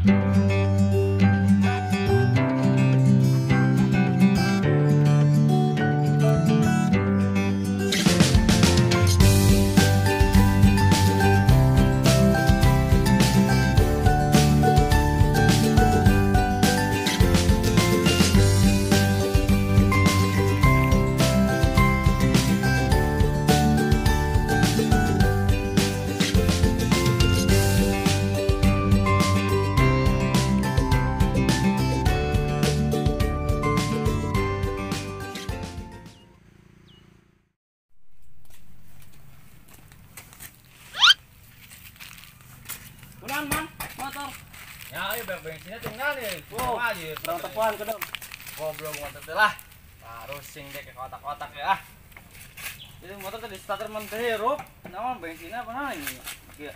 Kunan man, motor. Ya, ayo bensinnya tinggal nih. Oh, aja. Bang tepuan ke dong. Goblok motor teh lah. Rusing deh ke kotak-kotak ya. Jadi motor tadi starter menghirup. Namun bensinnya apa nah ini? Iya.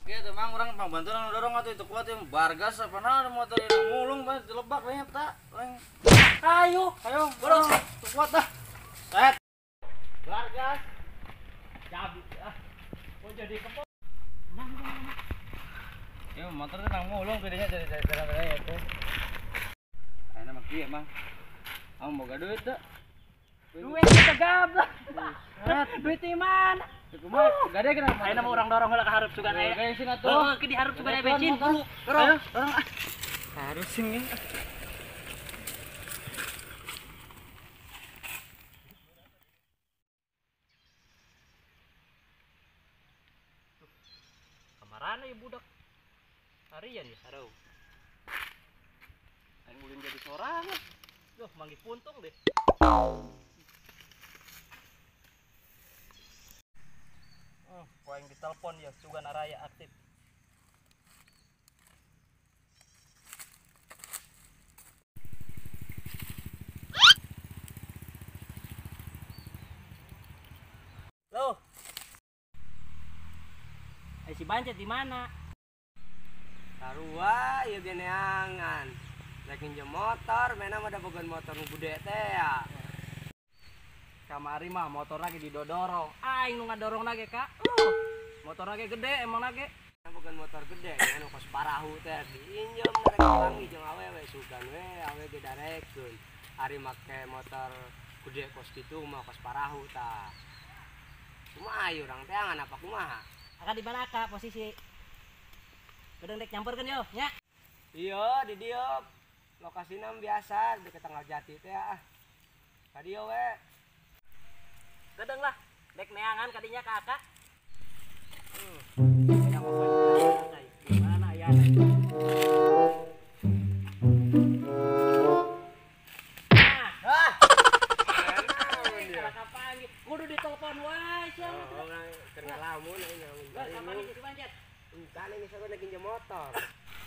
Gitu mang orang bantu orang dorong atuh itu kuat yang bargas apa nah motor ini mulung banget dilebak ternyata. Ayo, dorong. Kuat dah. Set. Bargas. Cabut ah. Kok jadi kepot? Ya motor tenang mulung gedenya dari cara-cara itu. Ayeuna mah kieu mah. Kamu boga duit teu? Duit kita gablok. Duit di mana? Kumaha gade kenapa? Ayeuna mah urang dorong heula ka hareup sugan aya. Bensin atuh. Heeh, ke di hareup sugan aya bensin. Dorong ah. Harus sing. Kamarana ieu budak. Harian ya, hareup. Aing ulin jadi sorangan. Duh, manggih puntung deh. Poing ditelepon ya, sugan araya aktif. Loh. Si Bancet di mana? Sarua ieu ge neangan. Rek pinjem motor, mena mah da bogan motor nu gede teh ya. Kamari mah motor lagi didodorong. Aing nu ngadorong lagi, Kak. Motor lagi gede emang lagi. Mena bogan motor gede, anu kos parahu teh diinjem rek wangi jeung awewe sugan we, awewe ge darekeun. Ari make motor gede kos kitu mah kos parahu tah. Kumaha aya urang teh angan apa kumaha? Akan di mana, Kak, posisi? Gedeng dek nyamperkeun yo, nya. Iya, di dieu. Lokasina biasa deket Tanggal Jati teh ah. Ka dieu we. Gedeng lah, dek neangan kadinya Kakak. Beda mah poin. Gimana ya? Ah. Kalau kapanggih, kudu ditelepon wae sia. Orang keur ngalamun aing ngamun. Kapanggih si Bancet? Kan ini saya lagi pinjem motor.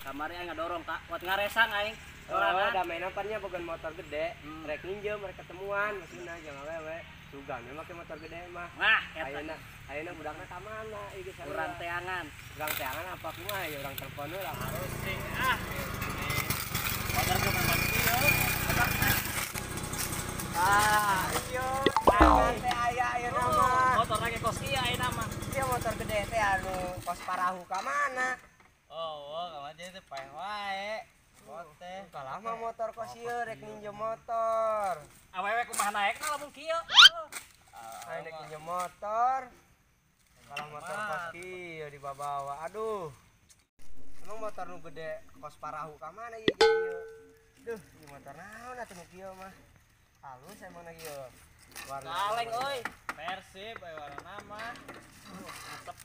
Kamari aing ngadorong, Kak. Kuat ngaresang aing. Oh, da main nampannya bogan motor gede. Rek ninjem, mereka ketemuan maksudna jeung awewe. Sugan we make motor gede mah. Wah, eta Ayeuna budakna ka mana? Ieu geus urang teangan. urang teangan apa kumaha ya urang telepon we lah. Sing motor ge memang ieu. Iyo. Tangan teh aya ayeuna mah. Motor lagi kos ieu ayeuna mah. Ieu motor gede teh anu kos parahu ka mana? Oh, kamari teh paeh wae. Mote. Kalah mah motor kos ieu rek ninjem motor. Awewe kumaha naekna lamun kieu? Ayo rek ninjem motor. Kalau motor kos kieu dibawa. Aduh. Emang motor nu gede kos parahu ka mana ieu jadi ieu? Duh, ieu motor naon atuh nu kieu mah? Halus emang na ieu. Kaleng euy. Persib aya warna mah. Mantep.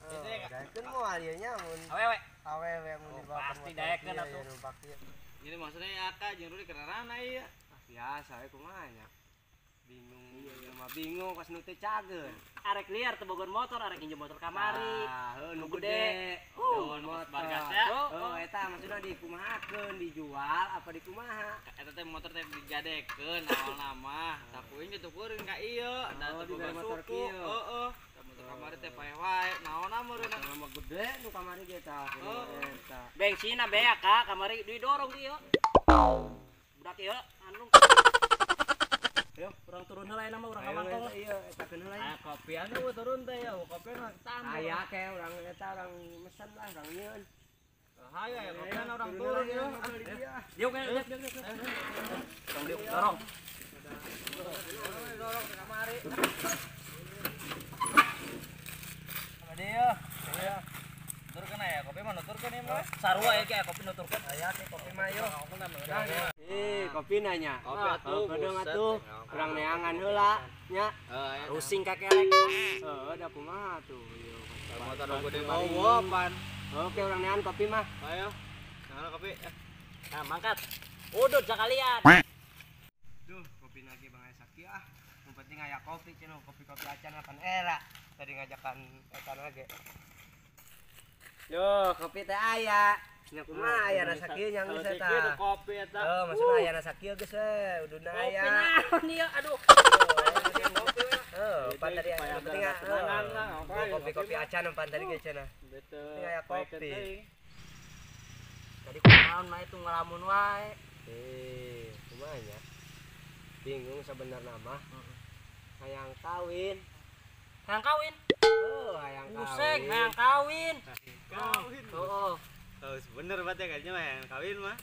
Daekeun moal ieu nya mun Awewe. awewe mun dibawa Pasti daekeun atuh. Jadi maksudnya Aka jeung Rudi keranana ieu. Biasa we kumaha nya. Bingung ieu mah bingung pas nu teh cageun. Arek liar teu bogon motor, arek injem motor kamari. Heuh nu gede. Motor bargasnya. Oh, eta maksudna dikumahakeun, dijual apa dikumaha? Eta teh motor teh dijadekeun awalna mah. Tapuing ditukureun ka ieu, da teu boga motor suku. kieu. Heeh. Motor kamari teh paeh wae. Naonna meureun? Nama gede nu kamari ge tah. Eta. Bensin bea, Kak, kamari didorong ieu. Budak ieu anu. Yo, urang turun heula nama urang kamangkong. Iya, eta keun heula. Ah, kopian we turun teh ya, kopian mah tambah. Aya ke urang eta urang mesen lah, urang nyieun. Ayo ya, kopian orang turun ya. Diuk ya, diuk. Tong diuk dorong. Dorong ke kamari. Sama dia. Iya. Nuturkeun ya, kopi mah nuturkeun ieu mah. Sarua ya kayak kopi nuturkeun. Aya ke kopi mah yo. Eh, Kopi nanya. Kopi atuh. Kadang atuh kurang neangan heula nya. Rusing kakelek. Da kumaha tuh. Motor gede mau pan. Oke, orang neangan kopi mah. Ayo. Nah, kopi. Nah, mangkat. Udut sekalian. Duh, kopi lagi Bang Esaki ah. Yang penting aya kopi cenah, kopi-kopi acan akan era. Tadi ngajakan etan lagi. Yo, kopi teh aya. Nya kumaha aya rasa kieu nya geus eta. Kopi eta. Maksudna aya rasa kieu geus we, uduna aya. Kopi naon ieu? Aduh. Pan tadi yang penting kopi-kopi acan pan tadi geus cenah. Betul. Aya kopi. Tadi kunaon mah itu ngelamun wae. Kumaha nya? Bingung sebenarnya mah. Hayang kawin. Hayang kawin. Hayang Busek, kawin. hayang kawin. Kawin. Heeh. Oh, bener berarti kayaknya mah yang kawin mah.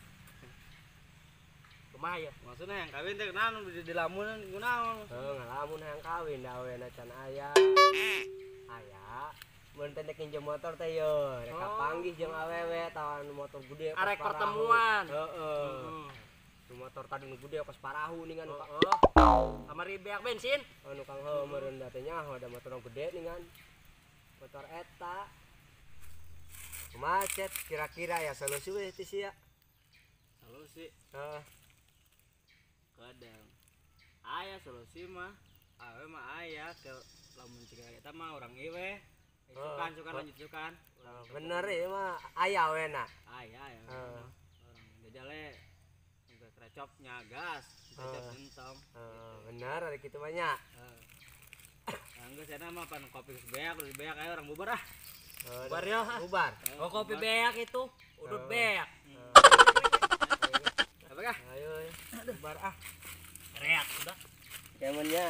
Kumaha ya? Maksudnya yang kawin teh naon di lamunan kunaon? Ngalamun hayang kawin da we can aya. Aya. Mun teh kinjem motor teh yo, rek panggih jeung awewe tawan motor gede. Arek pertemuan. Heeh. Tu motor tadi nu gede kos parahu ningan Pak. Kamari beak bensin. Anu Kang heumeurun da teh nya ada motor nu gede ningan. Motor eta. Macet kira-kira ya solusi we teh sia. Solusi Heeh. kadang aya solusi mah. Awe mah aya ke lamun cika eta mah urang ieu we. Sukan lanjut sukan. Bener ieu mah aya we na. Aya ya. Orang jajale engke krecopnya gas, krecop gentong. Bener ari kitu mah nya. Anggeus cenah mah pan kopi beak, terus beak aya orang bubar ah. Bubar ya. Bubar. Oh, kopi beak itu. Udut beak. Apa kah? Ayo bubar ah. Reak sudah. Kemennya.